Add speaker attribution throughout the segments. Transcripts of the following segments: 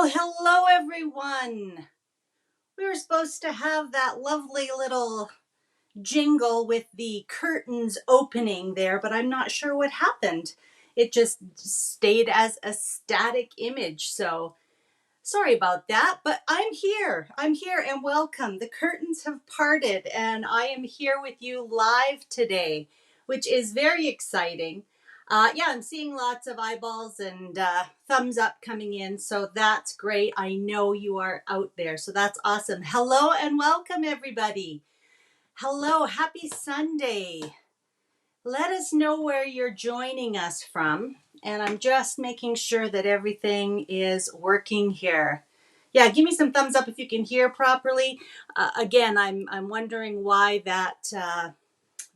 Speaker 1: Well, hello everyone. We were supposed to have that lovely little jingle with the curtains opening there, but I'm not sure what happened. It just stayed as a static image. So sorry about that, but I'm here. I'm here and welcome. The curtains have parted and I am here with you live today, which is very exciting. Yeah, I'm seeing lots of eyeballs and thumbs up coming in, so that's great. I know you are out there, so that's awesome. Hello and welcome, everybody. Hello, happy Sunday. Let us know where you're joining us from, and I'm just making sure that everything is working here. Yeah, give me some thumbs up if you can hear properly. Again, I'm wondering why that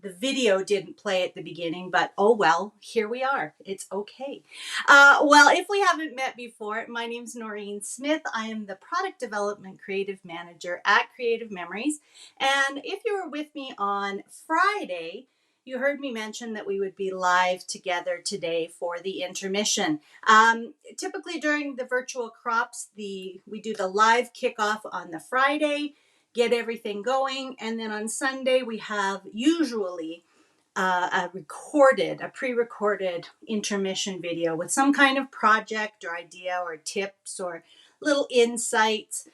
Speaker 1: the video didn't play at the beginning, but oh well, here we are. It's okay. Well, if we haven't met before, my name's Noreen Smith. I am the Product Development Creative Manager at Creative Memories. And if you were with me on Friday, you heard me mention that we would be live together today for the intermission. Typically during the virtual crops, we do the live kickoff on the Friday, get everything going, and then on Sunday we have usually a pre-recorded intermission video with some kind of project or idea or tips or little insights,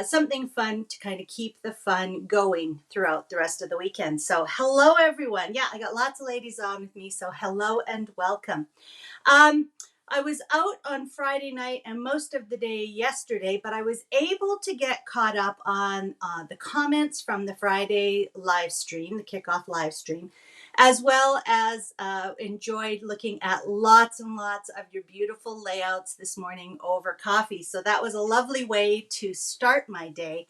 Speaker 1: something fun to kind of keep the fun going throughout the rest of the weekend. So hello everyone. Yeah, I got lots of ladies on with me, so hello and welcome. I was out on Friday night and most of the day yesterday, but I was able to get caught up on the comments from the Friday live stream, the kickoff live stream, as well as enjoyed looking at lots and lots of your beautiful layouts this morning over coffee. So that was a lovely way to start my day.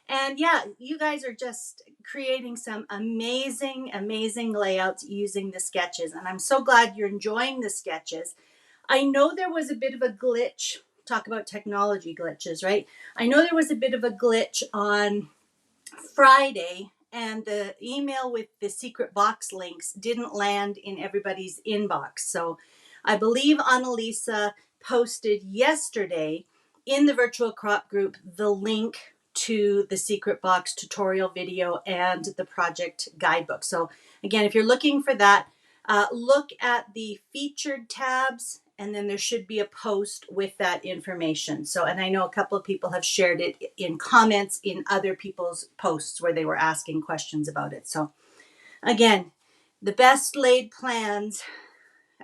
Speaker 1: And yeah, you guys are just creating some amazing, amazing layouts using the sketches. And I'm so glad you're enjoying the sketches. I know there was a bit of a glitch. Talk about technology glitches, right? I know there was a bit of a glitch on Friday, and the email with the secret box links didn't land in everybody's inbox. So I believe Annalisa posted yesterday in the virtual crop group the link to the secret box tutorial video and the project guidebook. So again, if you're looking for that, look at the featured tabs, and then there should be a post with that information. So, and I know a couple of people have shared it in comments in other people's posts where they were asking questions about it. So again, the best laid plans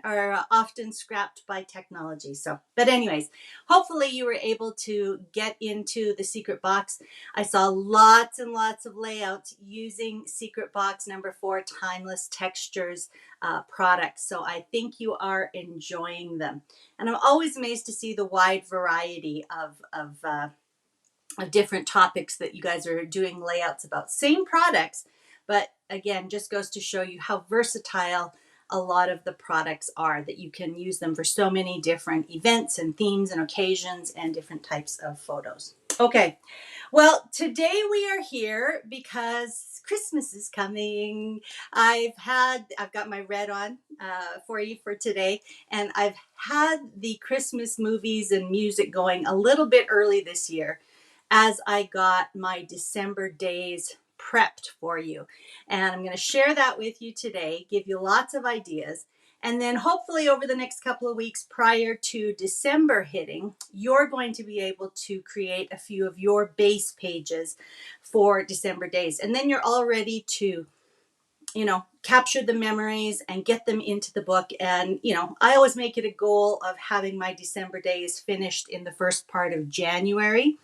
Speaker 1: are often scrapped by technology. So, but anyways, hopefully you were able to get into the secret box. I saw lots and lots of layouts using secret box number 4 timeless textures products. So I think you are enjoying them. And I'm always amazed to see the wide variety of different topics that you guys are doing layouts about. Same products, but again, just goes to show you how versatile a lot of the products are, that you can use them for so many different events and themes and occasions and different types of photos. Okay, well, today we are here because Christmas is coming. I've got my red on for you for today, and I've had the Christmas movies and music going a little bit early this year as I got my December days prepped for you. And I'm going to share that with you today, give you lots of ideas. And then hopefully over the next couple of weeks prior to December hitting, you're going to be able to create a few of your base pages for December days. And then you're all ready to, capture the memories and get them into the book. And, I always make it a goal of having my December days finished in the first part of January.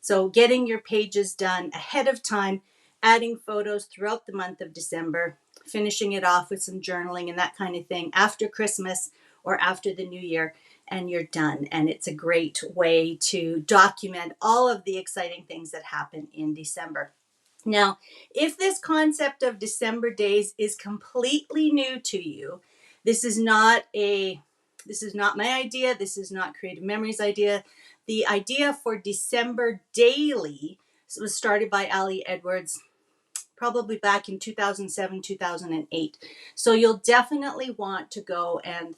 Speaker 1: So getting your pages done ahead of time, adding photos throughout the month of December, finishing it off with some journaling and that kind of thing after Christmas or after the new year, and you're done. And it's a great way to document all of the exciting things that happen in December. Now, if this concept of December days is completely new to you, this is not my idea. This is not Creative Memories' idea. The idea for December Daily was started by Ali Edwards probably back in 2007, 2008. So you'll definitely want to go and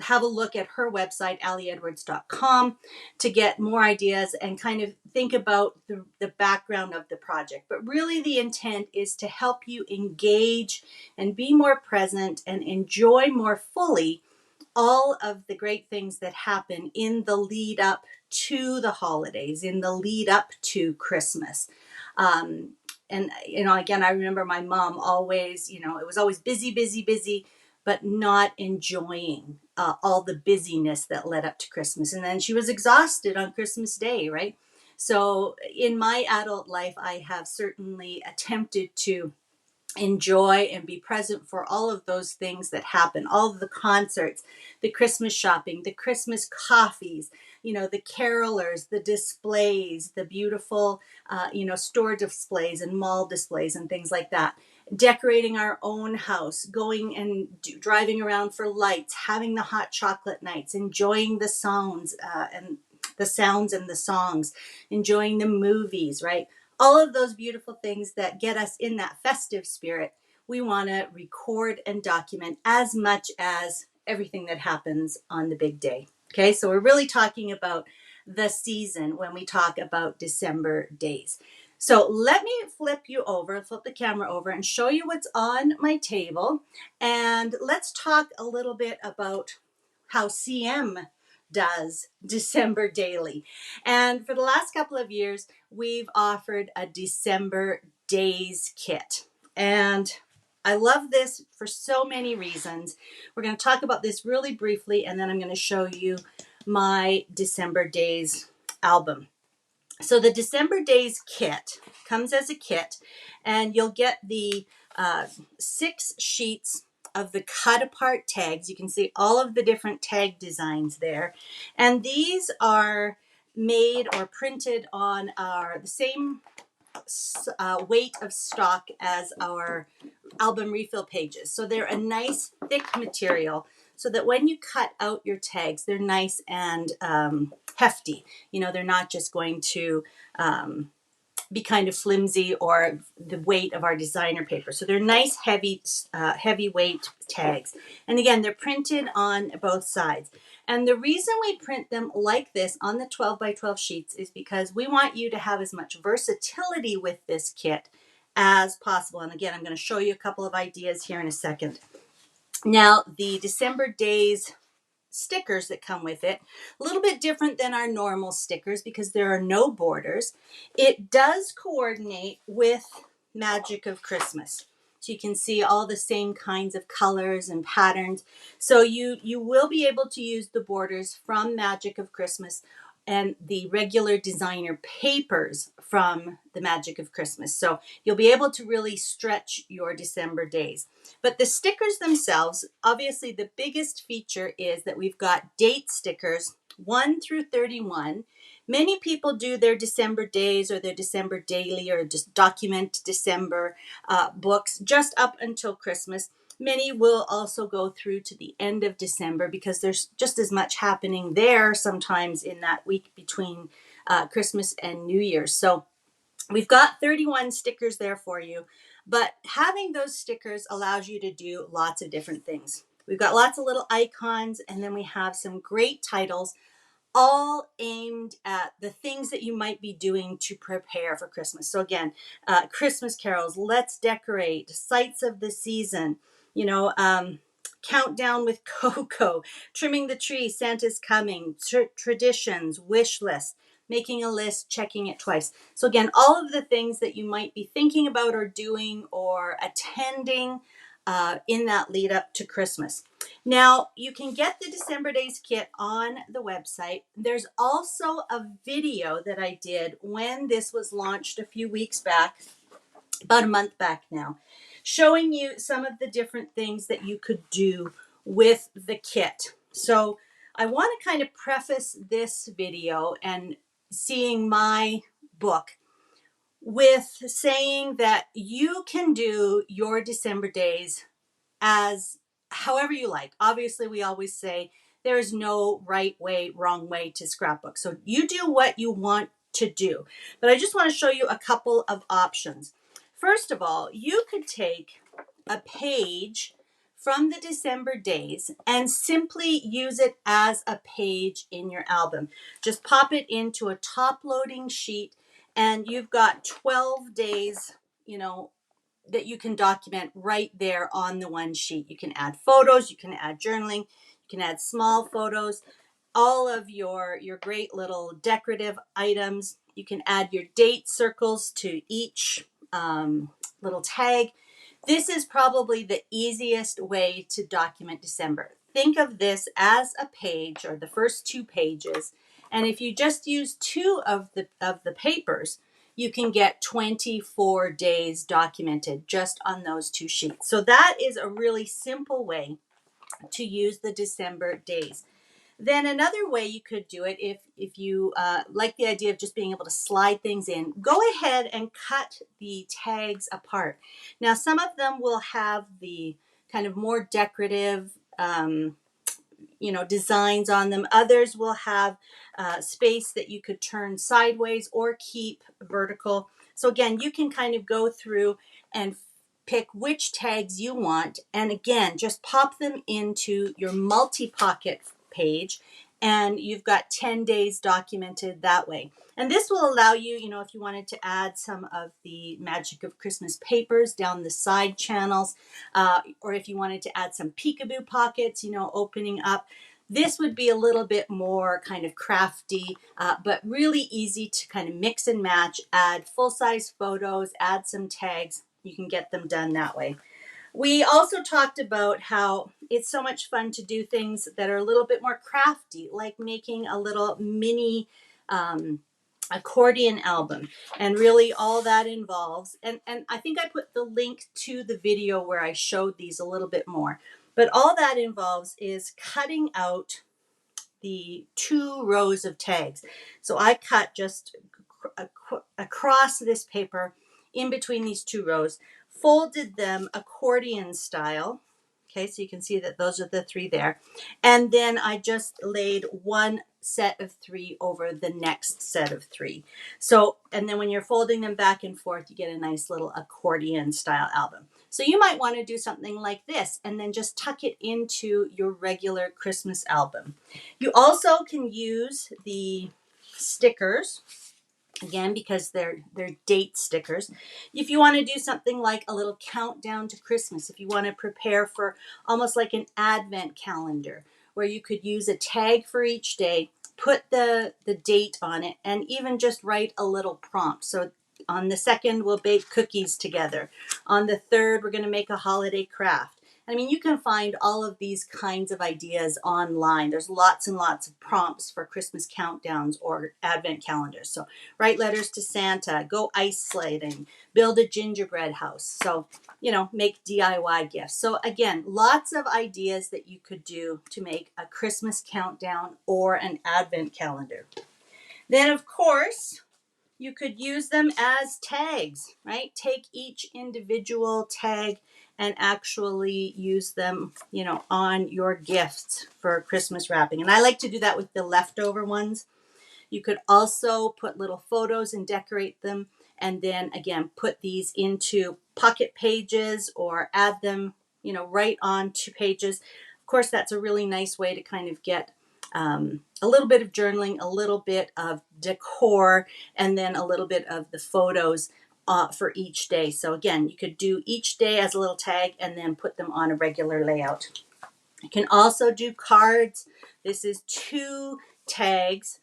Speaker 1: have a look at her website, allieedwards.com, to get more ideas and kind of think about the background of the project. But really, the intent is to help you engage and be more present and enjoy more fully all of the great things that happen in the lead up to the holidays, in the lead up to Christmas. Um, and, again, I remember my mom always, it was always busy, busy, busy, but not enjoying all the busyness that led up to Christmas. And then she was exhausted on Christmas Day, right? So in my adult life, I have certainly attempted to enjoy and be present for all of those things that happen, all of the concerts, the Christmas shopping, the Christmas coffees, the carolers, the displays, the beautiful, store displays and mall displays and things like that. Decorating our own house, going and driving around for lights, having the hot chocolate nights, enjoying the sounds and the songs, enjoying the movies, right? All of those beautiful things that get us in that festive spirit, we want to record and document as much as everything that happens on the big day. Okay, so we're really talking about the season when we talk about December days. So let me flip the camera over and show you what's on my table. And let's talk a little bit about how CM does December daily. And for the last couple of years, we've offered a December days kit. And I love this for so many reasons. We're going to talk about this really briefly, and then I'm going to show you my December days album. So the December days kit comes as a kit, and you'll get the 6 sheets of the cut apart tags. You can see all of the different tag designs there. And these are made or printed on the same weight of stock as our album refill pages. So they're a nice thick material so that when you cut out your tags, they're nice and hefty. They're not just going to be kind of flimsy or the weight of our designer paper. So they're nice, heavyweight tags. And again, they're printed on both sides. And the reason we print them like this on the 12 by 12 sheets is because we want you to have as much versatility with this kit as possible. And again, I'm going to show you a couple of ideas here in a second. Now, the December days stickers that come with it, a little bit different than our normal stickers because there are no borders. It does coordinate with Magic of Christmas. So you can see all the same kinds of colors and patterns. So you will be able to use the borders from Magic of Christmas and the regular designer papers from the Magic of Christmas. So you'll be able to really stretch your December days. But the stickers themselves, obviously the biggest feature is that we've got date stickers 1 through 31. Many people do their December days or their December daily or just document December books just up until Christmas. Many will also go through to the end of December because there's just as much happening there sometimes in that week between Christmas and New Year's. So we've got 31 stickers there for you, but having those stickers allows you to do lots of different things. We've got lots of little icons, and then we have some great titles all aimed at the things that you might be doing to prepare for Christmas. So again, Christmas carols, let's decorate, sights of the season, countdown with Coco, trimming the tree, Santa's coming, traditions, wish list, making a list, checking it twice. So again, all of the things that you might be thinking about or doing or attending in that lead up to Christmas. Now, you can get the December Days kit on the website. There's also a video that I did when this was launched a few weeks back, about a month back now, showing you some of the different things that you could do with the kit. So I want to kind of preface this video and seeing my book with saying that you can do your December days as however you like. Obviously, we always say there is no right way, wrong way to scrapbook. So you do what you want to do. But I just want to show you a couple of options. First of all, you could take a page from the December days and simply use it as a page in your album. Just pop it into a top loading sheet and you've got 12 days, that you can document right there on the one sheet. You can add photos, you can add journaling, you can add small photos, all of your great little decorative items. You can add your date circles to each little tag. This is probably the easiest way to document December. Think of this as a page or the first 2 pages. And if you just use 2 of the papers, you can get 24 days documented just on those 2 sheets. So that is a really simple way to use the December days. Then another way you could do it, if you like the idea of just being able to slide things in, go ahead and cut the tags apart. Now, some of them will have the kind of more decorative, designs on them. Others will have space that you could turn sideways or keep vertical. So again, you can kind of go through and pick which tags you want. And again, just pop them into your multi-pocket page and you've got 10 days documented that way. And this will allow you, if you wanted to add some of the Magic of Christmas papers down the side channels, or if you wanted to add some peekaboo pockets, opening up. This would be a little bit more kind of crafty, but really easy to kind of mix and match, add full-size photos, add some tags. You can get them done that way. We also talked about how it's so much fun to do things that are a little bit more crafty, like making a little mini accordion album, and really all that involves. And I think I put the link to the video where I showed these a little bit more. But all that involves is cutting out the 2 rows of tags. So I cut just across this paper in between these 2 rows, folded them accordion style. Okay, so you can see that those are the 3 there. And then I just laid one set of 3 over the next set of 3. So, and then when you're folding them back and forth, you get a nice little accordion style album. So you might want to do something like this and then just tuck it into your regular Christmas album. You also can use the stickers, again, because they're date stickers. If you want to do something like a little countdown to Christmas, if you want to prepare for almost like an advent calendar, where you could use a tag for each day, put the date on it, and even just write a little prompt. So on the 2nd, we'll bake cookies together. On the 3rd, we're going to make a holiday craft. I mean, you can find all of these kinds of ideas online. There's lots and lots of prompts for Christmas countdowns or advent calendars. So write letters to Santa, go ice sledding, build a gingerbread house. So, make DIY gifts. So again, lots of ideas that you could do to make a Christmas countdown or an advent calendar. Then, of course, you could use them as tags, right? Take each individual tag and actually use them, on your gifts for Christmas wrapping. And I like to do that with the leftover ones. You could also put little photos and decorate them. And then again, put these into pocket pages or add them, right onto pages. Of course, that's a really nice way to kind of get a little bit of journaling, a little bit of decor, and then a little bit of the photos for each day. So again, you could do each day as a little tag and then put them on a regular layout. You can also do cards. This is 2 tags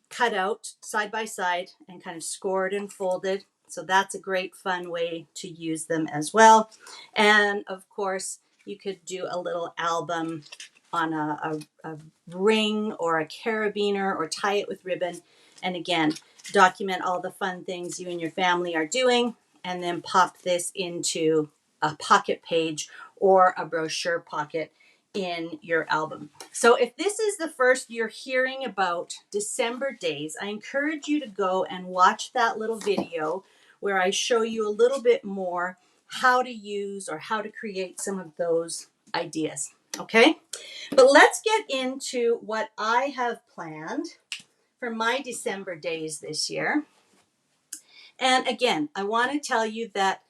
Speaker 1: cut out side by side and kind of scored and folded. So that's a great fun way to use them as well. And of course, you could do a little album on a ring or a carabiner or tie it with ribbon. And again, document all the fun things you and your family are doing and then pop this into a pocket page or a brochure pocket in your album. So if this is the first you're hearing about December days, I encourage you to go and watch that little video where I show you a little bit more how to use or how to create some of those ideas. Okay, but let's get into what I have planned for my December days this year. And again, I want to tell you that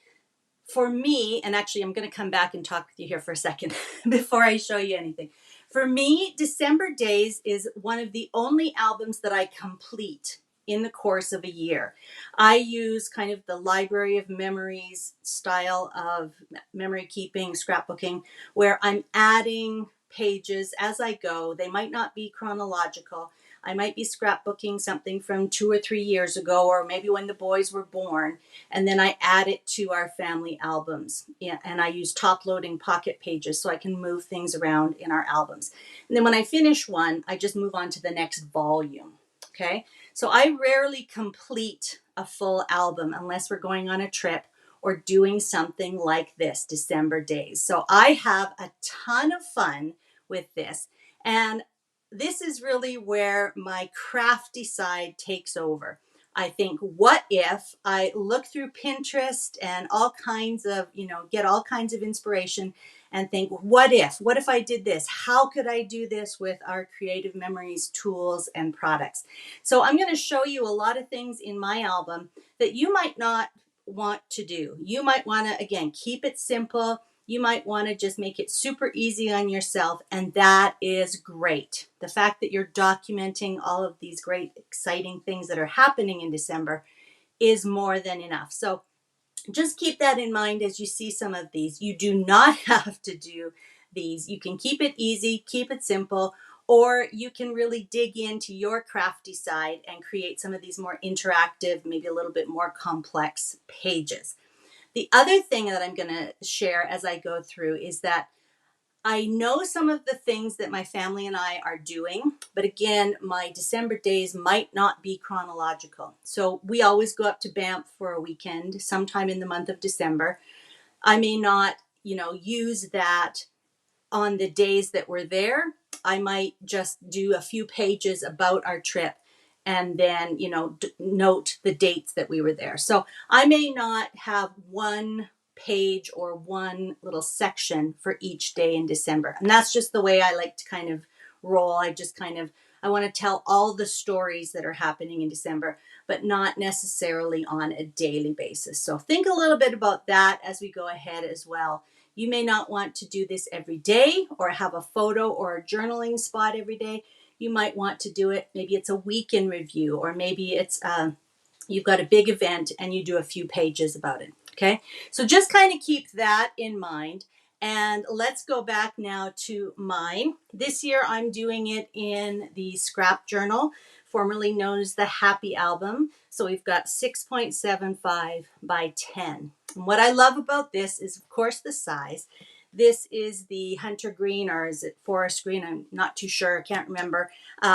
Speaker 1: For me, and actually I'm going to come back and talk with you here for a second before I show you anything. For me, December Days is one of the only albums that I complete in the course of a year. I use kind of the library of memories style of memory keeping, scrapbooking, where I'm adding pages as I go. They might not be chronological. I might be scrapbooking something from 2 or 3 years ago, or maybe when the boys were born, and then I add it to our family albums. Yeah, and I use top loading pocket pages so I can move things around in our albums. And then when I finish one, I just move on to the next volume. Okay, so I rarely complete a full album unless we're going on a trip or doing something like this, December Days. So I have a ton of fun with this. And this is really where my crafty side takes over. I think, what if I look through Pinterest and all kinds of, get all kinds of inspiration and think, what if I did this? How could I do this with our creative memories, tools, and products? So I'm going to show you a lot of things in my album that you might not want to do. You might want to, again, keep it simple. You might want to just make it super easy on yourself, and that is great. The fact that you're documenting all of these great, exciting things that are happening in December is more than enough. So just keep that in mind as you see some of these. You do not have to do these. You can keep it easy, keep it simple, or you can really dig into your crafty side and create some of these more interactive, maybe a little bit more complex pages. The other thing that I'm going to share as I go through is that I know some of the things that my family and I are doing, but again, my December Days might not be chronological. So we always go up to Banff for a weekend, sometime in the month of December. I may not, use that on the days that we're there. I might just do a few pages about our trip and then, note the dates that we were there. So I may not have one page or one little section for each day in December. And that's just the way I like to kind of roll. I want to tell all the stories that are happening in December, but not necessarily on a daily basis. So think a little bit about that as we go ahead as well. You may not want to do this every day or have a photo or a journaling spot every day. You might want to do it, maybe it's a week in review, or maybe it's you've got a big event and you do a few pages about it. Okay, so just kind of keep that in mind. And let's go back now to mine. This year I'm doing it in the scrap journal, formerly known as the Happy Album. So we've got 6.75 by 10. And what I love about this is, of course, the size. This is the hunter green, or is it forest green? I'm not too sure. I can't remember.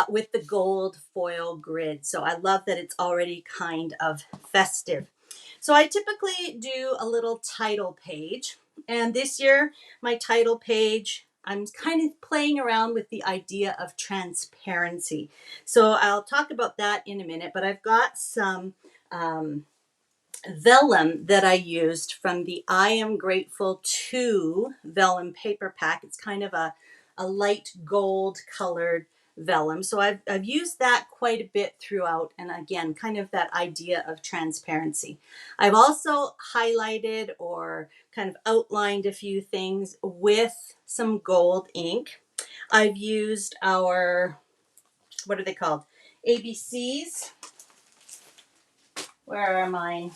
Speaker 1: With the gold foil grid. So I love that it's already kind of festive. So I typically do a little title page. And this year, my title page, I'm kind of playing around with the idea of transparency. So I'll talk about that in a minute, but I've got some vellum that I used from the I Am Grateful To vellum paper pack. It's kind of a light gold colored vellum. So I've used that quite a bit throughout. And again, kind of that idea of transparency. I've also highlighted or kind of outlined a few things with some gold ink. I've used our, what are they called? ABCs. Where are mine?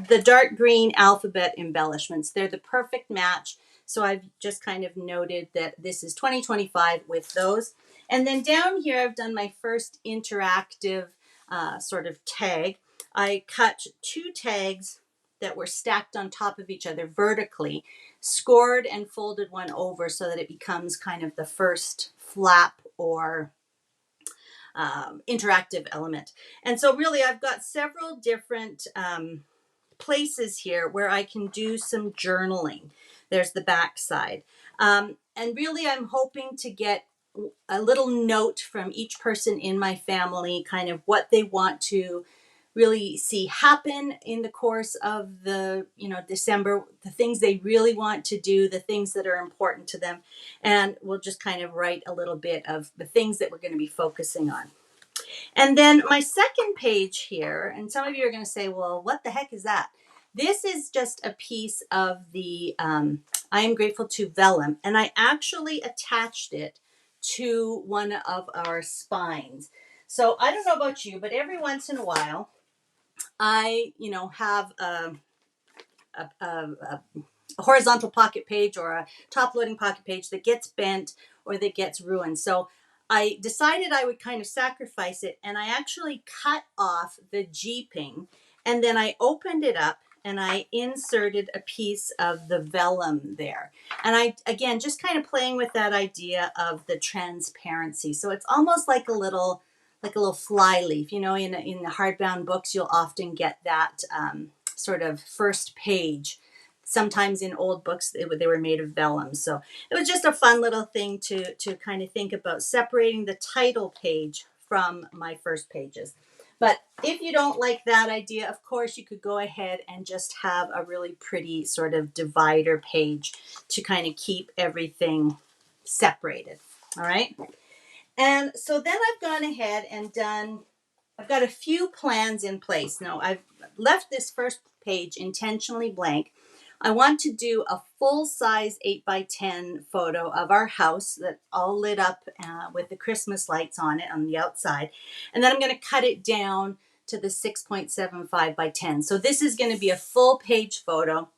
Speaker 1: The dark green alphabet embellishments. They're the perfect match. So I've just kind of noted that this is 2025 with those. And then down here, I've done my first interactive sort of tag. I cut 2 tags that were stacked on top of each other vertically, scored and folded one over so that it becomes kind of the first flap or interactive element. And so really I've got several different places here where I can do some journaling. There's the back side. And really I'm hoping to get a little note from each person in my family, kind of what they want to really see happen in the course of the, December, the things they really want to do, the things that are important to them. And we'll just kind of write a little bit of the things that we're going to be focusing on. And then my second page here, and some of you are going to say, well, what the heck is that? This is just a piece of the I Am Grateful to vellum, and I actually attached it to one of our spines. So I don't know about you, but every once in a while, I, have a horizontal pocket page or a top loading pocket page that gets bent or that gets ruined. So I decided I would kind of sacrifice it, and I actually cut off the jeeping, and then I opened it up and I inserted a piece of the vellum there. And I, again, just kind of playing with that idea of the transparency. So it's almost like a little fly leaf, in the hardbound books, you'll often get that sort of first page. Sometimes in old books, they were made of vellum. So it was just a fun little thing to kind of think about separating the title page from my first pages. But if you don't like that idea, of course, you could go ahead and just have a really pretty sort of divider page to kind of keep everything separated. All right. And so then I've gone ahead and I've got a few plans in place. Now, I've left this first page intentionally blank. I want to do a full-size 8x10 photo of our house that all lit up with the Christmas lights on it on the outside. And then I'm going to cut it down to the 6.75 by 10. So this is going to be a full page photo.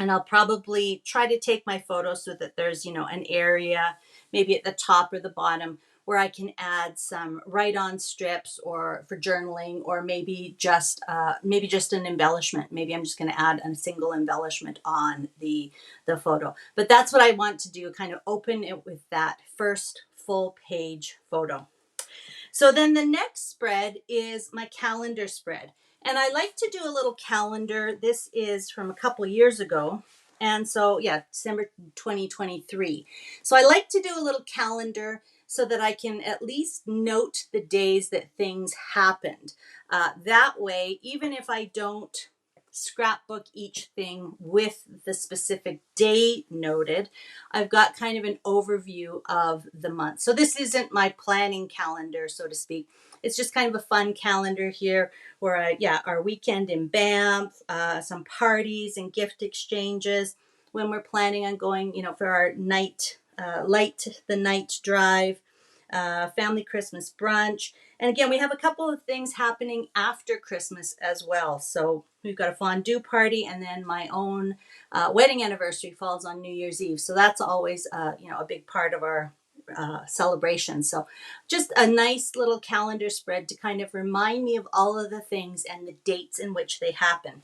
Speaker 1: And I'll probably try to take my photo so that there's, an area maybe at the top or the bottom where I can add some write-on strips or for journaling, or maybe just an embellishment. Maybe I'm just going to add a single embellishment on the photo. But that's what I want to do, kind of open it with that first full page photo. So then the next spread is my calendar spread. And I like to do a little calendar. This is from a couple years ago. And so, December 2023. So I like to do a little calendar so that I can at least note the days that things happened. That way, even if I don't scrapbook each thing with the specific day noted, I've got kind of an overview of the month. So this isn't my planning calendar, so to speak. It's just kind of a fun calendar here where our weekend in Banff, some parties and gift exchanges when we're planning on going, for our night, the night drive, family Christmas brunch. And again, we have a couple of things happening after Christmas as well. So we've got a fondue party, and then my own wedding anniversary falls on New Year's Eve. So that's always, a big part of our celebration. So just a nice little calendar spread to kind of remind me of all of the things and the dates in which they happen.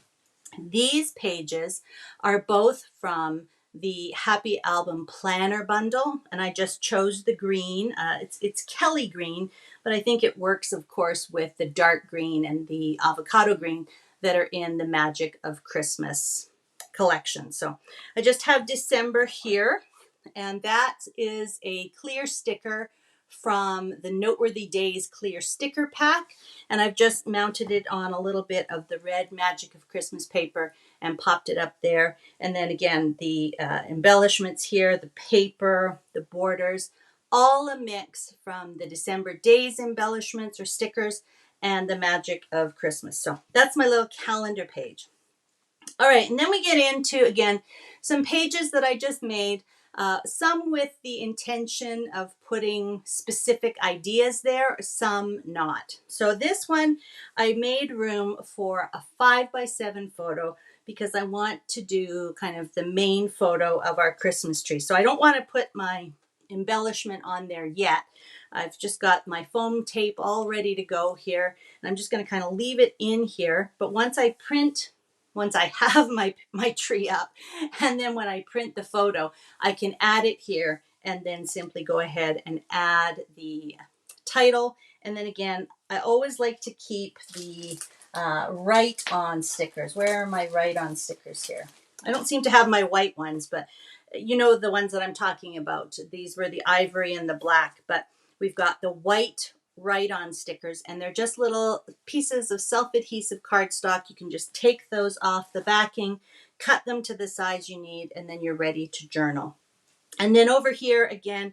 Speaker 1: These pages are both from the Happy Album Planner Bundle, and I just chose the green. It's Kelly green, but I think it works, of course, with the dark green and the avocado green that are in the Magic of Christmas collection. So I just have December here, and that is a clear sticker from the Noteworthy Days clear sticker pack, and I've just mounted it on a little bit of the red Magic of Christmas paper and popped it up there. And then again, the embellishments here, the paper, the borders, all a mix from the December Days embellishments or stickers and the Magic of Christmas. So that's my little calendar page. All right, and then we get into, again, some pages that I just made, some with the intention of putting specific ideas there, some not. So this one, I made room for a 5x7 photo because I want to do kind of the main photo of our Christmas tree. So I don't want to put my embellishment on there yet. I've just got my foam tape all ready to go here, and I'm just going to kind of leave it in here. But once I have my tree up, and then when I print the photo, I can add it here and then simply go ahead and add the title. And then again, I always like to keep the write-on stickers. Where are my write-on stickers here? I don't seem to have my white ones, but you know the ones that I'm talking about. These were the ivory and the black, but we've got the white write-on stickers, and they're just little pieces of self-adhesive cardstock. You can just take those off the backing, cut them to the size you need, and then you're ready to journal. And then over here, again,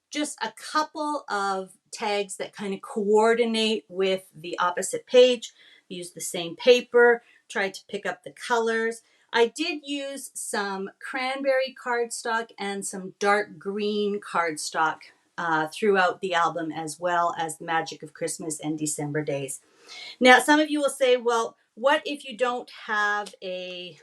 Speaker 1: just a couple of tags that kind of coordinate with the opposite page. Use the same paper, tried to pick up the colors. I did use some cranberry cardstock and some dark green cardstock throughout the album, as well as the Magic of Christmas and December Days. Now, some of you will say, well, what if you don't have a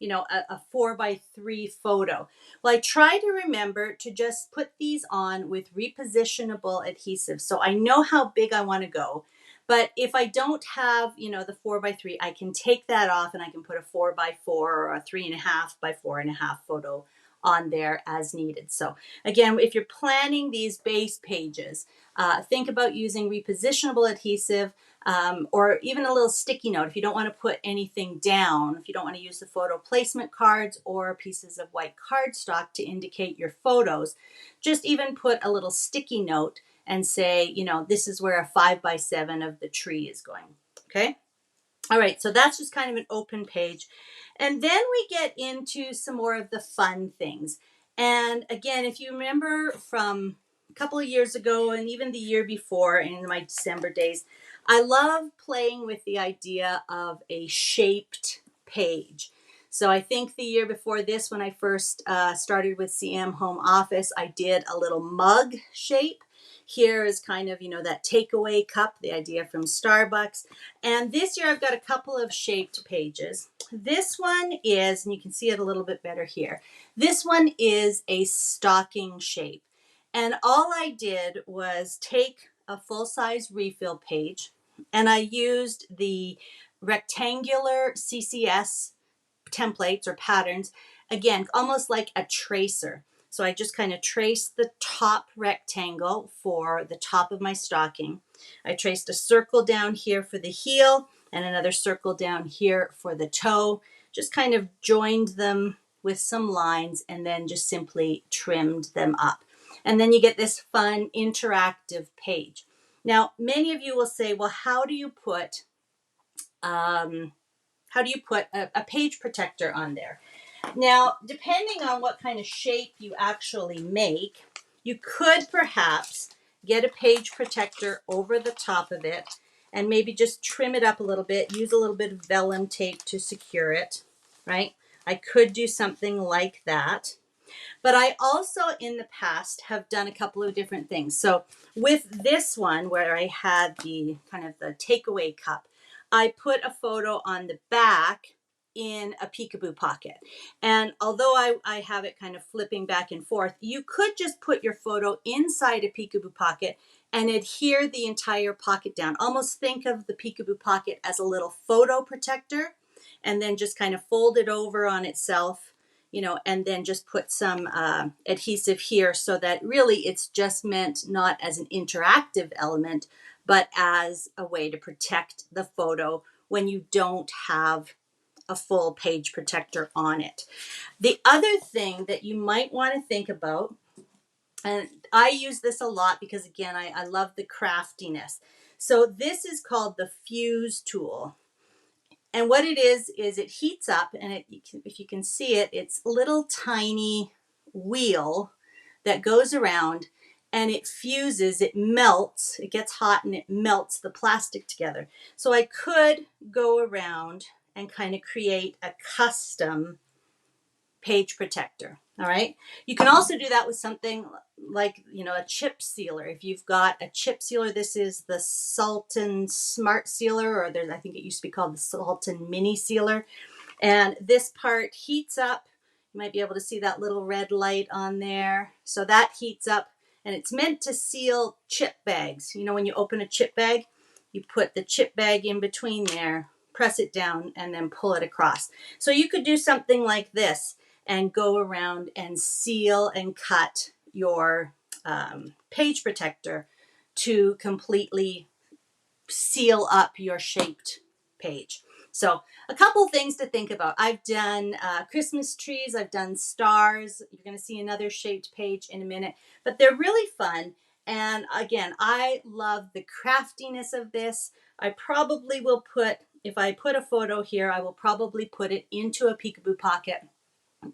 Speaker 1: a 4x3 photo? Well, I try to remember to just put these on with repositionable adhesive. So I know how big I want to go. But if I don't have, the 4x3, I can take that off and I can put a 4x4 or a 3.5x4.5 photo on there as needed. So again, if you're planning these base pages, think about using repositionable adhesive, or even a little sticky note if you don't want to put anything down, if you don't want to use the photo placement cards or pieces of white cardstock to indicate your photos. Just even put a little sticky note and say, this is where a 5x7 of the tree is going. Okay. All right. So that's just kind of an open page. And then we get into some more of the fun things. And again, if you remember from a couple of years ago and even the year before in my December days, I love playing with the idea of a shaped page. So I think the year before this, when I first started with CM Home Office, I did a little mug shape. Here is kind of, that takeaway cup, the idea from Starbucks. And this year I've got a couple of shaped pages. This one is, and you can see it a little bit better here, this one is a stocking shape. And all I did was take a full-size refill page, and I used the rectangular CCS templates or patterns, again, almost like a tracer. So I just kind of traced the top rectangle for the top of my stocking. I traced a circle down here for the heel and another circle down here for the toe. Just kind of joined them with some lines and then just simply trimmed them up. And then you get this fun interactive page. Now, many of you will say, well, how do you put a page protector on there? Now, depending on what kind of shape you actually make, you could perhaps get a page protector over the top of it and maybe just trim it up a little bit, use a little bit of vellum tape to secure it, right? I could do something like that. But I also in the past have done a couple of different things. So with this one where I had the kind of the takeaway cup, I put a photo on the back in a peekaboo pocket. And although I have it kind of flipping back and forth, you could just put your photo inside a peekaboo pocket and adhere the entire pocket down. Almost think of the peekaboo pocket as a little photo protector, and then just kind of fold it over on itself, and then just put some adhesive here so that really it's just meant not as an interactive element, but as a way to protect the photo when you don't have a full page protector on it. The other thing that you might want to think about, and I use this a lot because again, I love the craftiness. So this is called the fuse tool. And what it is it heats up, and if you can see it, it's a little tiny wheel that goes around and it fuses, it melts, it gets hot and it melts the plastic together. So I could go around and kind of create a custom page protector. All right. You can also do that with something like, a chip sealer. If you've got a chip sealer, this is the Sultan Smart Sealer, or I think it used to be called the Sultan Mini Sealer. And this part heats up. You might be able to see that little red light on there. So that heats up, and it's meant to seal chip bags. When you open a chip bag, you put the chip bag in between there, press it down, and then pull it across. So you could do something like this and go around and seal and cut your page protector to completely seal up your shaped page. So a couple things to think about. I've done Christmas trees, I've done stars. You're going to see another shaped page in a minute, but they're really fun. And again, I love the craftiness of this. I probably will if I put a photo here, I will probably put it into a peekaboo pocket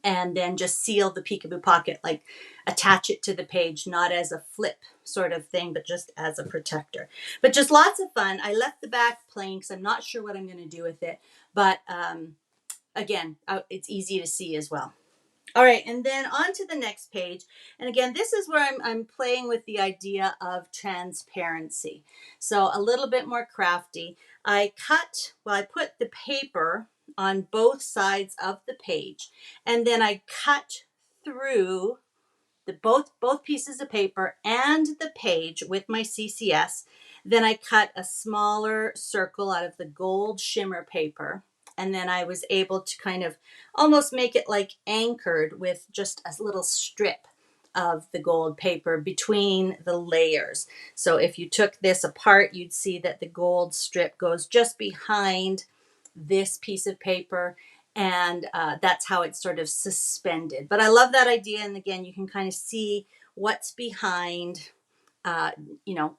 Speaker 1: and then just seal the peekaboo pocket, like attach it to the page, not as a flip sort of thing, but just as a protector. But just lots of fun. I left the back plain because I'm not sure what I'm going to do with it. But again, it's easy to see as well. All right, and then on to the next page. And again, this is where I'm playing with the idea of transparency. So a little bit more crafty. I put the paper on both sides of the page, and then I cut through both pieces of paper and the page with my CCS. Then I cut a smaller circle out of the gold shimmer paper. And then I was able to kind of almost make it like anchored with just a little strip of the gold paper between the layers. So if you took this apart, you'd see that the gold strip goes just behind this piece of paper, and that's how it's sort of suspended. But I love that idea, and again, you can kind of see what's behind,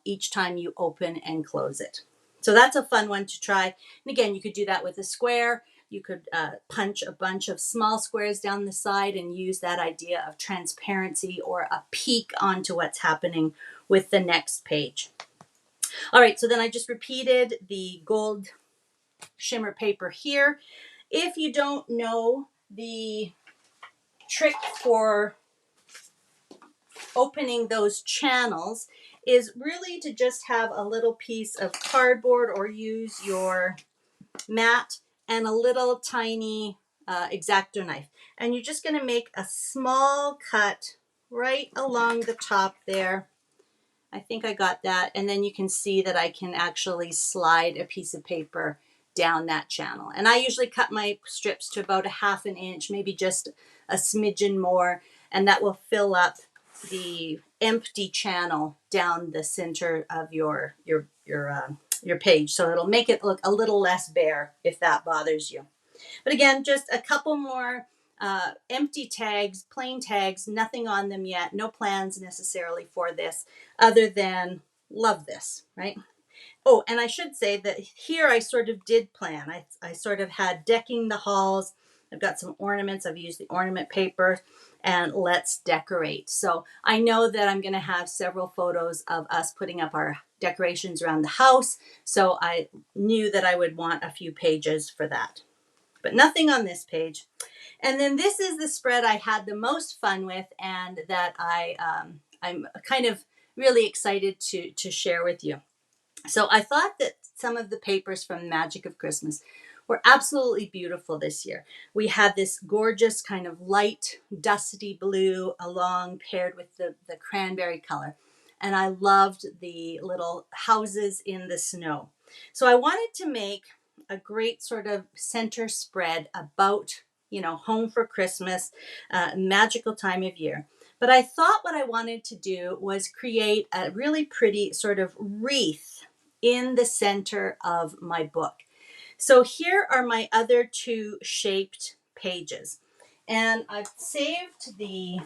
Speaker 1: each time you open and close it. So that's a fun one to try. And again, you could do that with a square. You could punch a bunch of small squares down the side and use that idea of transparency or a peek onto what's happening with the next page. All right, so then I just repeated the gold shimmer paper here. If you don't know, the trick for opening those channels is really to just have a little piece of cardboard or use your mat and a little tiny X-Acto knife. And you're just going to make a small cut right along the top there. I think I got that. And then you can see that I can actually slide a piece of paper down that channel. And I usually cut my strips to about 1/2 inch, maybe just a smidgen more, and that will fill up the empty channel down the center of your page. So it'll make it look a little less bare if that bothers you. But again, just a couple more empty tags, plain tags, nothing on them yet, no plans necessarily for this other than love this, right? Oh, and I should say that here I sort of did plan. I sort of had decking the halls. I've got some ornaments. I've used the ornament paper, and let's decorate. So I know that I'm going to have several photos of us putting up our decorations around the house. So I knew that I would want a few pages for that, but nothing on this page. And then this is the spread I had the most fun with, and that I'm kind of really excited to share with you. So I thought that some of the papers from Magic of Christmas were absolutely beautiful this year. We had this gorgeous kind of light dusty blue along paired with the cranberry color. And I loved the little houses in the snow. So I wanted to make a great sort of center spread about, home for Christmas, magical time of year. But I thought what I wanted to do was create a really pretty sort of wreath in the center of my book. So here are my other 2 shaped pages. And I've saved the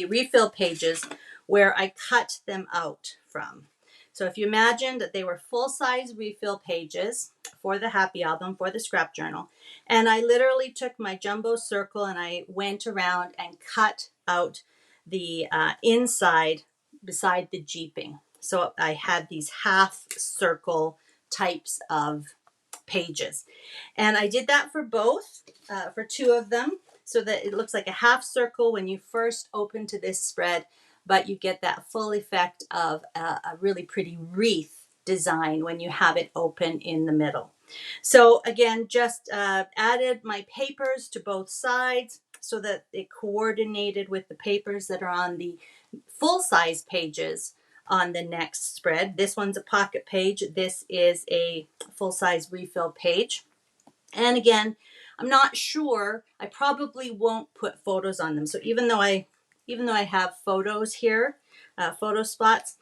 Speaker 1: refill pages where I cut them out from. So if you imagine that they were full-size refill pages for the happy album, for the scrap journal, and I literally took my jumbo circle and I went around and cut out the inside beside the jeeping. So I had these half circle types of pages. And I did that for both, for 2 of them, so that it looks like a half circle when you first open to this spread, but you get that full effect of a really pretty wreath design when you have it open in the middle. So again, just added my papers to both sides so that it coordinated with the papers that are on the full-size pages on the next spread. This one's a pocket page. This is a full-size refill page. And again, I'm not sure. I probably won't put photos on them. So even though I have photos here, photo spots,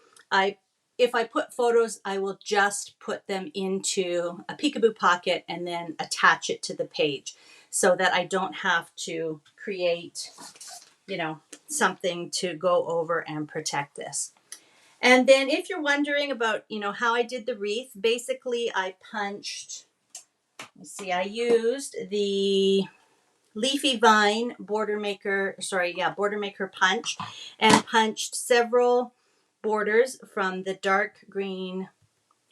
Speaker 1: if I put photos, I will just put them into a peekaboo pocket and then attach it to the page so that I don't have to create, something to go over and protect this. And then if you're wondering about, how I did the wreath, basically I punched, I used the leafy vine border maker, border maker punch, and punched several borders from the dark green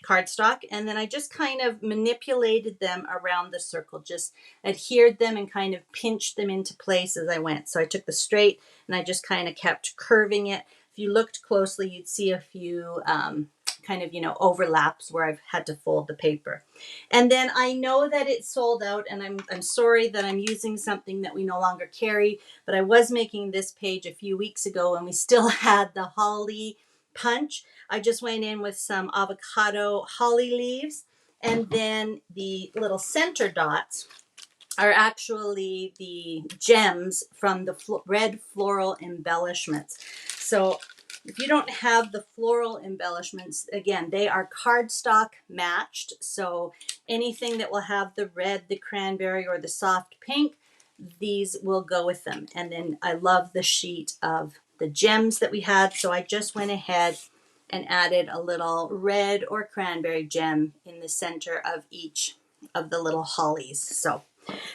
Speaker 1: cardstock, and then I just kind of manipulated them around the circle, just adhered them and kind of pinched them into place as I went. So I took the straight and I just kind of kept curving it. If you looked closely, you'd see a few kind of, overlaps where I've had to fold the paper. And then I know that it's sold out, and I'm sorry that I'm using something that we no longer carry, but I was making this page a few weeks ago and we still had the holly punch. I just went in with some avocado holly leaves, and then the little center dots are actually the gems from the red floral embellishments. So if you don't have the floral embellishments, again, they are cardstock matched. So anything that will have the red, the cranberry, or the soft pink, these will go with them. And then I love the sheet of the gems that we had. So I just went ahead and added a little red or cranberry gem in the center of each of the little hollies.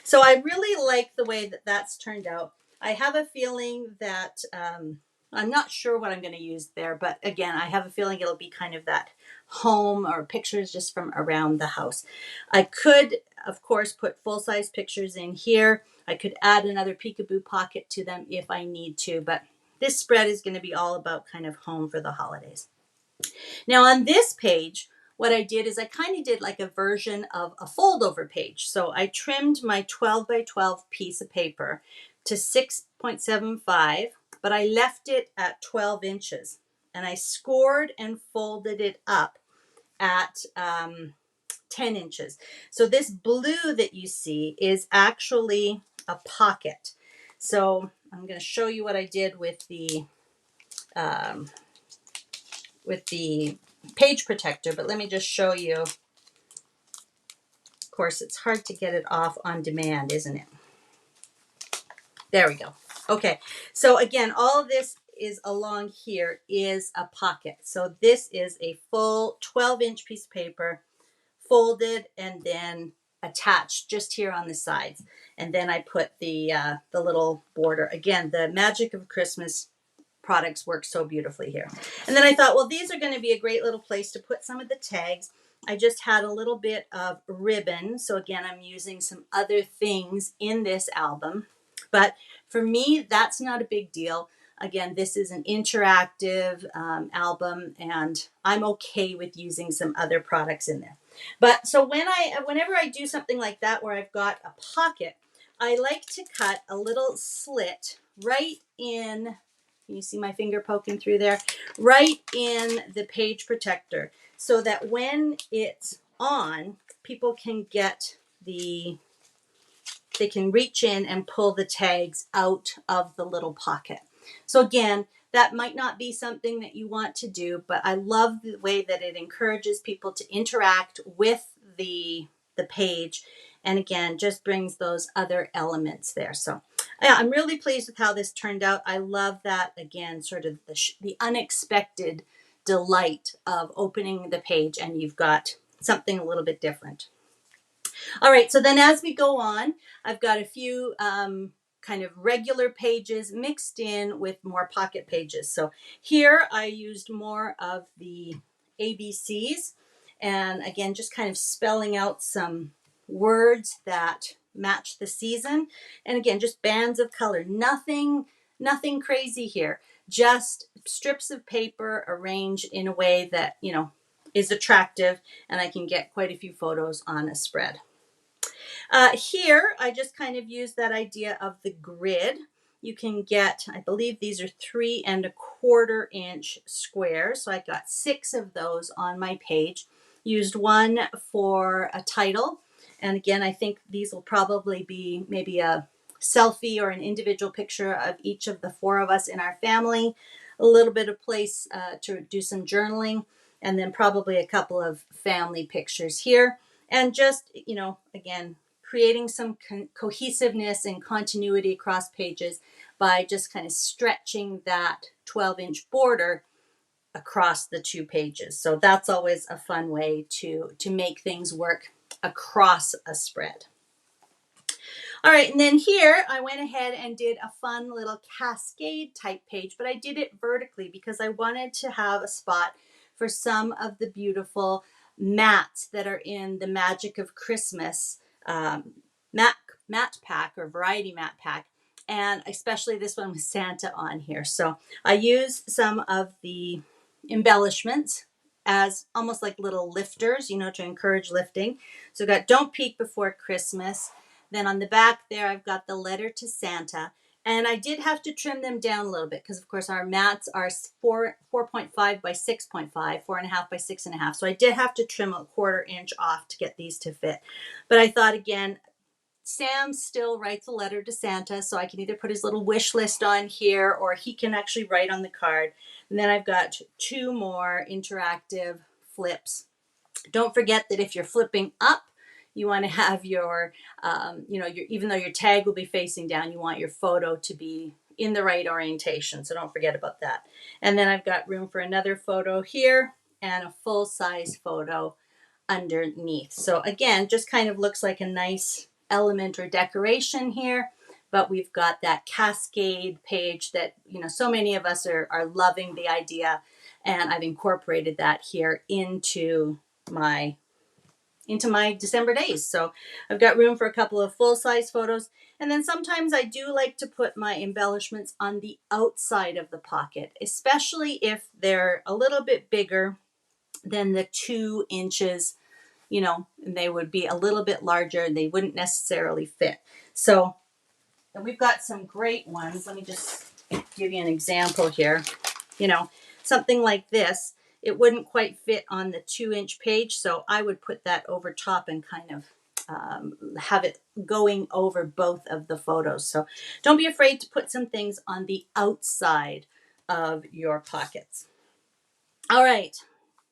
Speaker 1: So I really like the way that that's turned out. I have a feeling that I'm not sure what I'm going to use there, but again, I have a feeling it'll be kind of that home or pictures just from around the house. I could, of course, put full-size pictures in here. I could add another peekaboo pocket to them if I need to, but this spread is going to be all about kind of home for the holidays. Now on this page, what I did is I kind of did like a version of a fold over page. So I trimmed my 12 by 12 piece of paper to 6.75, but I left it at 12 inches. And I scored and folded it up at 10 inches. So this blue that you see is actually a pocket. So I'm going to show you what I did with the page protector, but let me just show you. Of course, it's hard to get it off on demand, isn't it? There we go. Okay, so again, all of this is along here is a pocket. So this is a full 12-inch piece of paper, folded and then attached just here on the sides. And then I put the little border. Again, the magic of Christmas products work so beautifully here. And then I thought, well, these are going to be a great little place to put some of the tags. I just had a little bit of ribbon. So again, I'm using some other things in this album. But for me, that's not a big deal. Again, this is an interactive album, and I'm okay with using some other products in there. But so whenever I do something like that where I've got a pocket, I like to cut a little slit right in. Can you see my finger poking through there? Right in the page protector, so that when it's on, people can get they can reach in and pull the tags out of the little pocket. So again, that might not be something that you want to do, but I love the way that it encourages people to interact with the page, and again, just brings those other elements there. So yeah, I'm really pleased with how this turned out. I love that, again, sort of the unexpected delight of opening the page and you've got something a little bit different. All right, so then as we go on, I've got a few kind of regular pages mixed in with more pocket pages. So here I used more of the ABCs, and again, just kind of spelling out some words that match the season. And again, just bands of color, nothing crazy here, just strips of paper arranged in a way that, is attractive, and I can get quite a few photos on a spread. Here, I just kind of use that idea of the grid. You can get, I believe these are 3 1/4 inch squares. So I got 6 of those on my page. Used one for a title. And again, I think these will probably be maybe a selfie or an individual picture of each of the 4 of us in our family. A little bit of place to do some journaling. And then probably a couple of family pictures here. And just, again, creating some cohesiveness and continuity across pages by just kind of stretching that 12-inch border across the 2 pages. So that's always a fun way to make things work across a spread. All right, and then here I went ahead and did a fun little cascade type page, but I did it vertically because I wanted to have a spot for some of the beautiful mats that are in the Magic of Christmas mat pack or variety mat pack, and especially this one with Santa on here. So I used some of the embellishments as almost like little lifters, you know, to encourage lifting. So I've got Don't Peek Before Christmas. Then on the back there, I've got the letter to Santa. And I did have to trim them down a little bit because, of course, our mats are 4.5 by 6.5, 4.5 by 6.5. So I did have to trim a 1/4 inch off to get these to fit. But I thought, again, Sam still writes a letter to Santa, so I can either put his little wish list on here or he can actually write on the card. And then I've got 2 more interactive flips. Don't forget that if you're flipping up, you want to have your, even though your tag will be facing down, you want your photo to be in the right orientation. So don't forget about that. And then I've got room for another photo here and a full-size photo underneath. So again, just kind of looks like a nice element or decoration here, but we've got that cascade page that, you know, so many of us are loving the idea, and I've incorporated that here into my December days. So I've got room for a couple of full-size photos. And then sometimes I do like to put my embellishments on the outside of the pocket, especially if they're a little bit bigger than the 2 inches, you know, and they would be a little bit larger and they wouldn't necessarily fit. So we've got some great ones. Let me just give you an example here. You know, something like this, it wouldn't quite fit on the 2-inch page, so I would put that over top and kind of have it going over both of the photos. So don't be afraid to put some things on the outside of your pockets. All right,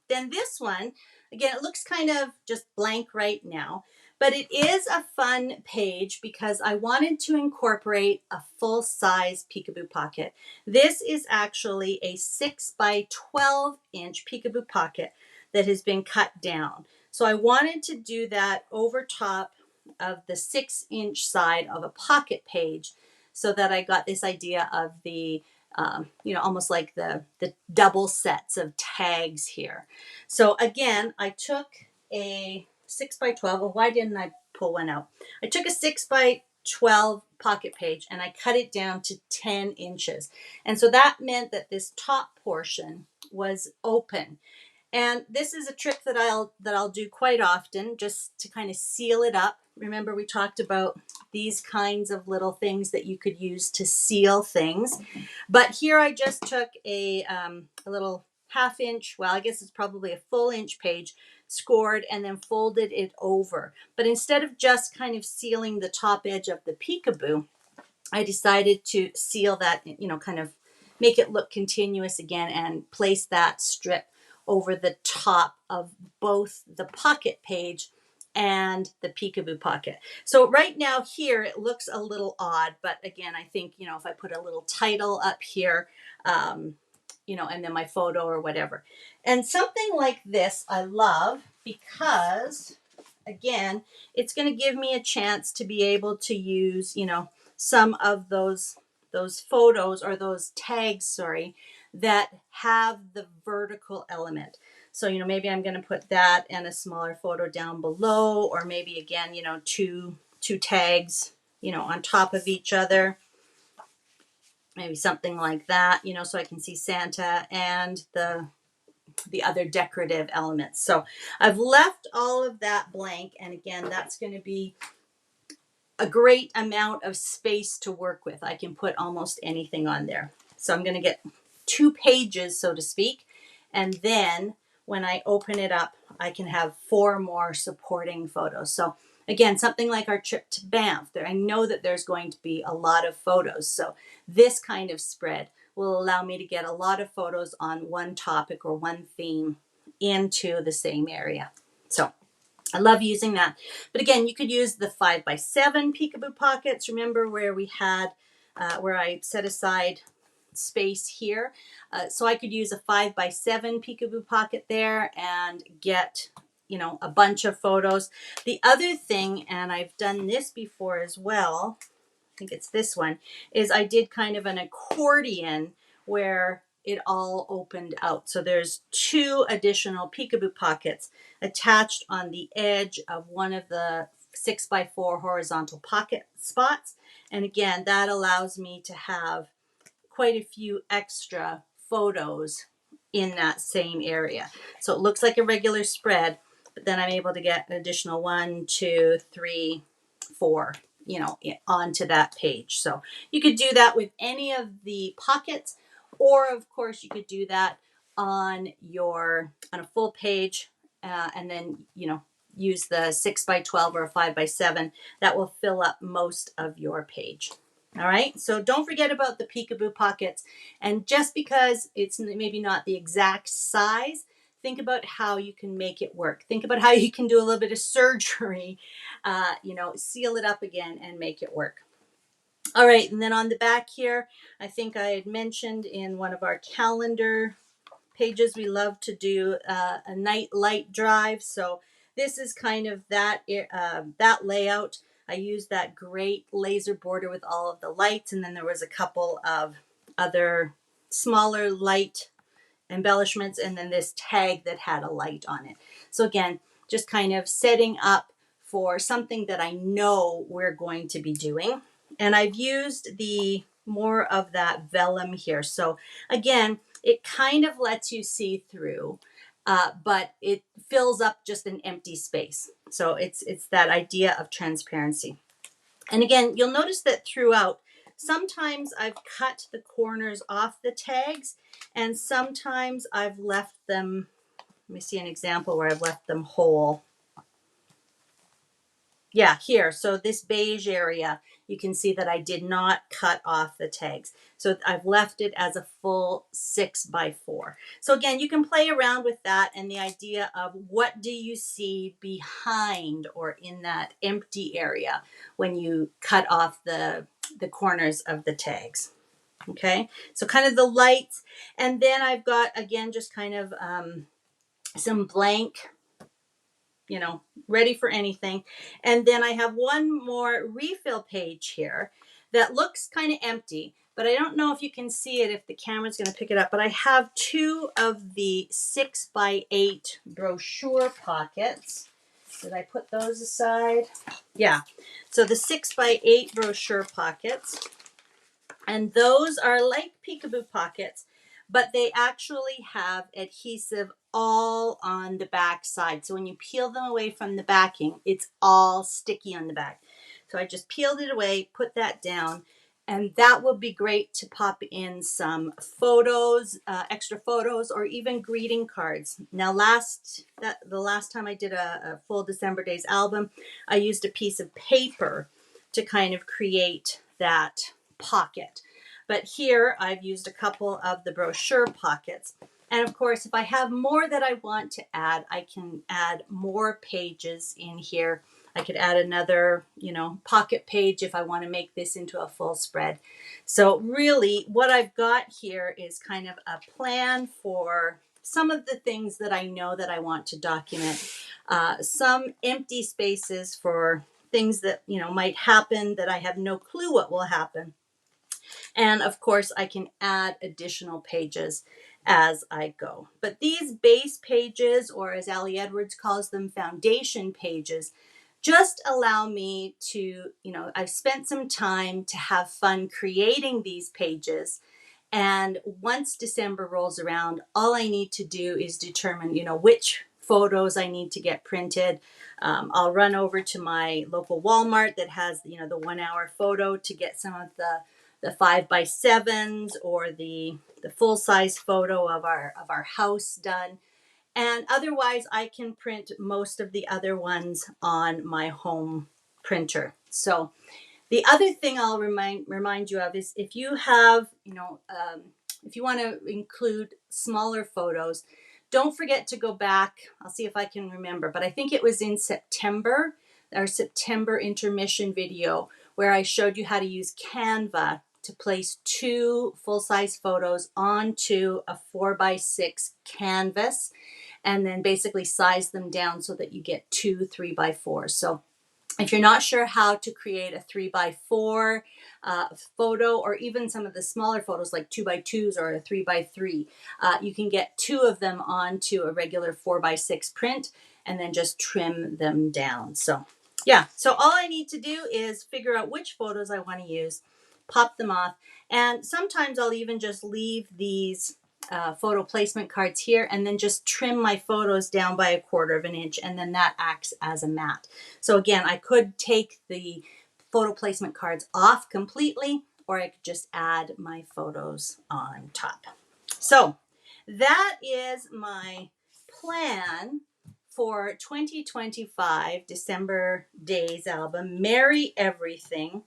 Speaker 1: then this one, again, it looks kind of just blank right now, but it is a fun page because I wanted to incorporate a full-size peekaboo pocket. This is actually a 6 by 12 inch peekaboo pocket that has been cut down. So I wanted to do that over top of the 6-inch side of a pocket page so that I got this idea of the almost like the double sets of tags here. So again, I took a 6 by 12. Well, why didn't I pull one out? I took a 6 by 12 pocket page and I cut it down to 10 inches. And so that meant that this top portion was open. And this is a trick that I'll do quite often just to kind of seal it up. Remember, we talked about these kinds of little things that you could use to seal things. But here I just took a little 1/2 inch, well, I guess it's probably a full inch page, scored and then folded it over. But instead of just kind of sealing the top edge of the peekaboo, I decided to seal that, you know, kind of make it look continuous again and place that strip over the top of both the pocket page and the peekaboo pocket. So right now here it looks a little odd, but again, I think, you know, if I put a little title up here, and then my photo or whatever. And something like this I love because, again, it's going to give me a chance to be able to use, you know, some of those photos or those tags, that have the vertical element. So, you know, maybe I'm going to put that and a smaller photo down below, or maybe again, you know, two tags, you know, on top of each other. Maybe something like that, you know, so I can see Santa and the other decorative elements. So I've left all of that blank. And again, that's going to be a great amount of space to work with. I can put almost anything on there. So I'm going to get 2 pages, so to speak. And then when I open it up, I can have 4 more supporting photos. So again, something like our trip to Banff, I know that there's going to be a lot of photos. So this kind of spread will allow me to get a lot of photos on one topic or one theme into the same area. So I love using that. But again, you could use the 5 by 7 peekaboo pockets. Remember where we had, where I set aside space here. So I could use a 5 by 7 peekaboo pocket there and get, you know, a bunch of photos. The other thing, and I've done this before as well, I think it's this one, is I did kind of an accordion where it all opened out. So there's 2 additional peekaboo pockets attached on the edge of one of the 6x4 horizontal pocket spots. And again, that allows me to have quite a few extra photos in that same area. So it looks like a regular spread, but then I'm able to get an additional 1, 2, 3, 4, you know, onto that page. So you could do that with any of the pockets, or of course you could do that on a full page, and then, you know, use the 6x12 or a 5x7. That will fill up most of your page. All right, so don't forget about the peekaboo pockets. And just because it's maybe not the exact size, think about how you can make it work. Think about how you can do a little bit of surgery, you know, seal it up again and make it work. All right, and then on the back here, I think I had mentioned in one of our calendar pages, we love to do a night light drive. So this is kind of that layout. I used that great laser border with all of the lights, and then there was a couple of other smaller light embellishments, and then this tag that had a light on it. So again, just kind of setting up for something that I know we're going to be doing. And I've used the more of that vellum here. So again, it kind of lets you see through, but it fills up just an empty space. So it's that idea of transparency. And again, you'll notice that throughout, sometimes I've cut the corners off the tags, and sometimes I've left them, let me see an example where I've left them whole. Yeah, here. So this beige area, you can see that I did not cut off the tags. So I've left it as a full 6x4. So again, you can play around with that and the idea of what do you see behind or in that empty area when you cut off the corners of the tags. Okay, so kind of the lights. And then I've got, again, just kind of some blank, you know, ready for anything. And then I have one more refill page here that looks kind of empty, but I don't know if you can see it, if the camera's going to pick it up, but I have 2 of the 6x8 brochure pockets. Did I put those aside? Yeah. So the 6x8 brochure pockets, and those are like peekaboo pockets, but they actually have adhesive all on the back side. So when you peel them away from the backing, it's all sticky on the back. So I just peeled it away, put that down, and that will be great to pop in some photos, extra photos, or even greeting cards. Now, the last time I did a full December Days album, I used a piece of paper to kind of create that pocket. But here I've used a couple of the brochure pockets. And of course, if I have more that I want to add, I can add more pages in here. I could add another, you know, pocket page if I want to make this into a full spread. So really what I've got here is kind of a plan for some of the things that I know that I want to document, some empty spaces for things that, you know, might happen that I have no clue what will happen. And of course, I can add additional pages as I go. But these base pages, or as Ali Edwards calls them, foundation pages, just allow me to, you know, I've spent some time to have fun creating these pages. And once December rolls around, all I need to do is determine, you know, which photos I need to get printed. I'll run over to my local Walmart that has, you know, the 1 hour photo to get some of the 5x7s or the full size photo of our house done. And otherwise, I can print most of the other ones on my home printer. So the other thing I'll remind you of is if you have, you know, if you want to include smaller photos, don't forget to go back. I'll see if I can remember, but I think it was in September, our September intermission video, where I showed you how to use Canva to place 2 full-size photos onto a 4x6 canvas. and then basically size them down so that you get 2 3x4s. So if you're not sure how to create a 3x4 photo, or even some of the smaller photos like 2x2s or a 3x3, you can get 2 of them onto a regular 4x6 print and then just trim them down. So yeah, so all I need to do is figure out which photos I want to use, pop them off, and sometimes I'll even just leave these photo placement cards here and then just trim my photos down by 1/4 of an inch, and then that acts as a mat. So again, I could take the photo placement cards off completely, or I could just add my photos on top. So that is my plan for 2025 December Days album, Merry Everything.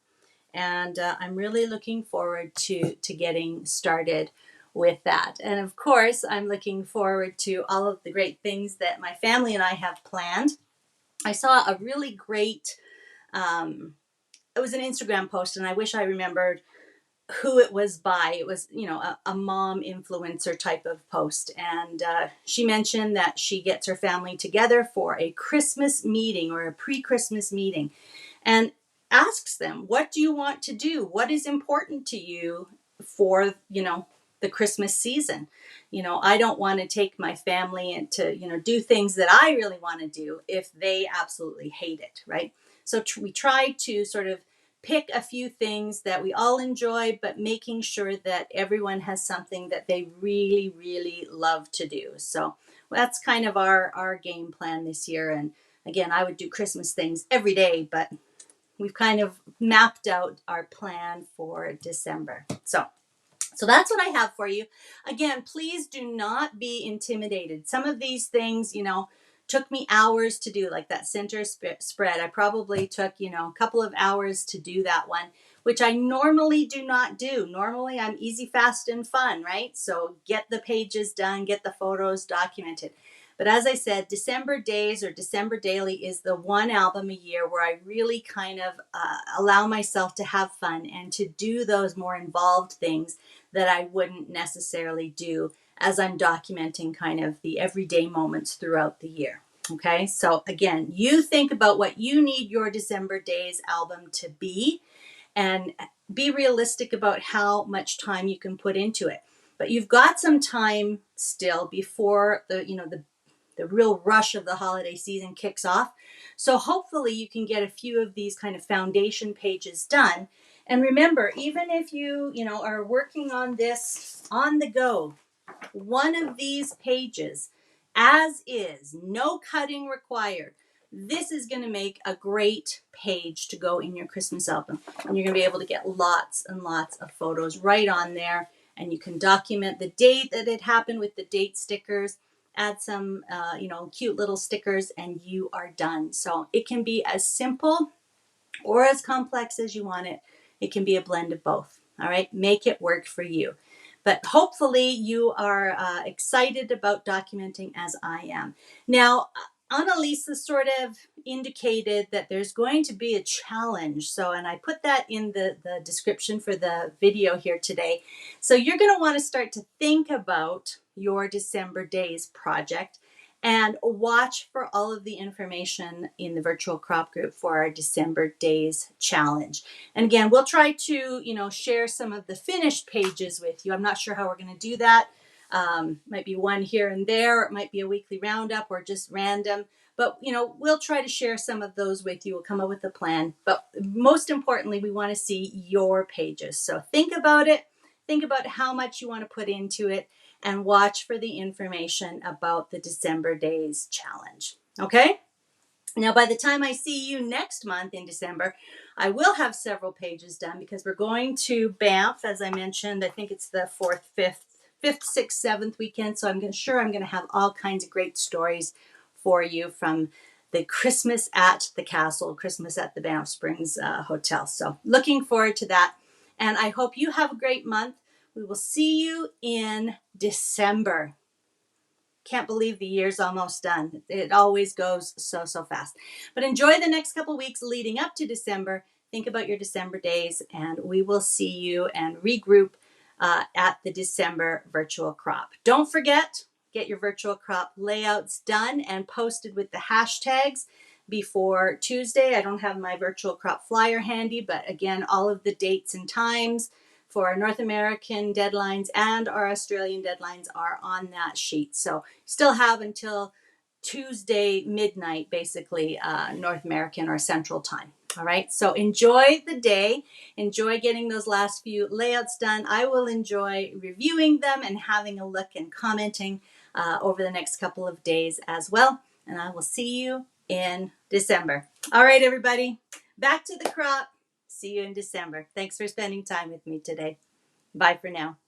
Speaker 1: And I'm really looking forward to getting started with that. And of course, I'm looking forward to all of the great things that my family and I have planned. I saw a really great, it was an Instagram post, and I wish I remembered who it was by. It was, a mom influencer type of post. And she mentioned that she gets her family together for a Christmas meeting or a pre-Christmas meeting, and asks them, what do you want to do? What is important to you for, the Christmas season? I don't want to take my family and to, do things that I really want to do if they absolutely hate it, right? So we try to sort of pick a few things that we all enjoy, but making sure that everyone has something that they really, really love to do. So that's kind of our game plan this year. And again, I would do Christmas things every day, but we've kind of mapped out our plan for December. So that's what I have for you. Again, please do not be intimidated. Some of these things, took me hours to do, like that center spread. I probably took, a couple of hours to do that one, which I normally do not do. Normally I'm easy, fast, and fun, right? So get the pages done, get the photos documented. But as I said, December Days or December Daily is the one album a year where I really kind of allow myself to have fun and to do those more involved things that I wouldn't necessarily do as I'm documenting kind of the everyday moments throughout the year. Okay, so again, you think about what you need your December Days album to be, and be realistic about how much time you can put into it. But you've got some time still before the real rush of the holiday season kicks off. So hopefully you can get a few of these kind of foundation pages done. And remember, even if you are working on this on the go, one of these pages as is, no cutting required, this is going to make a great page to go in your Christmas album. And you're going to be able to get lots and lots of photos right on there. And you can document the date that it happened with the date stickers, add some, cute little stickers, and you are done. So it can be as simple or as complex as you want it. It can be a blend of both. All right, make it work for you. But hopefully you are excited about documenting as I am. Now, Annalisa sort of indicated that there's going to be a challenge. So, and I put that in the description for the video here today. So you're going to want to start to think about your December Days project and watch for all of the information in the virtual crop group for our December Days challenge. And again, we'll try to, share some of the finished pages with you. I'm not sure how we're going to do that. Might be one here and there. It might be a weekly roundup or just random. But, we'll try to share some of those with you. We'll come up with a plan. But most importantly, we want to see your pages. So think about it. Think about how much you want to put into it, and watch for the information about the December Days challenge. Okay? Now, by the time I see you next month in December, I will have several pages done because we're going to Banff, as I mentioned. I think it's the 4th, 5th, 6th, 7th weekend. So I'm going to have all kinds of great stories for you from the Christmas at the Castle, Christmas at the Banff Springs Hotel. So looking forward to that. And I hope you have a great month. We will see you in December. Can't believe the year's almost done. It always goes so fast. But enjoy the next couple weeks leading up to December. Think about your December Days, and we will see you and regroup at the December virtual crop. Don't forget, get your virtual crop layouts done and posted with the hashtags before Tuesday. I don't have my virtual crop flyer handy, but again, all of the dates and times for our North American deadlines and our Australian deadlines are on that sheet. So still have until Tuesday midnight, basically, North American or Central Time. All right, so enjoy the day. Enjoy getting those last few layouts done. I will enjoy reviewing them and having a look and commenting over the next couple of days as well. And I will see you in December. All right, everybody, back to the crop. See you in December. Thanks for spending time with me today. Bye for now.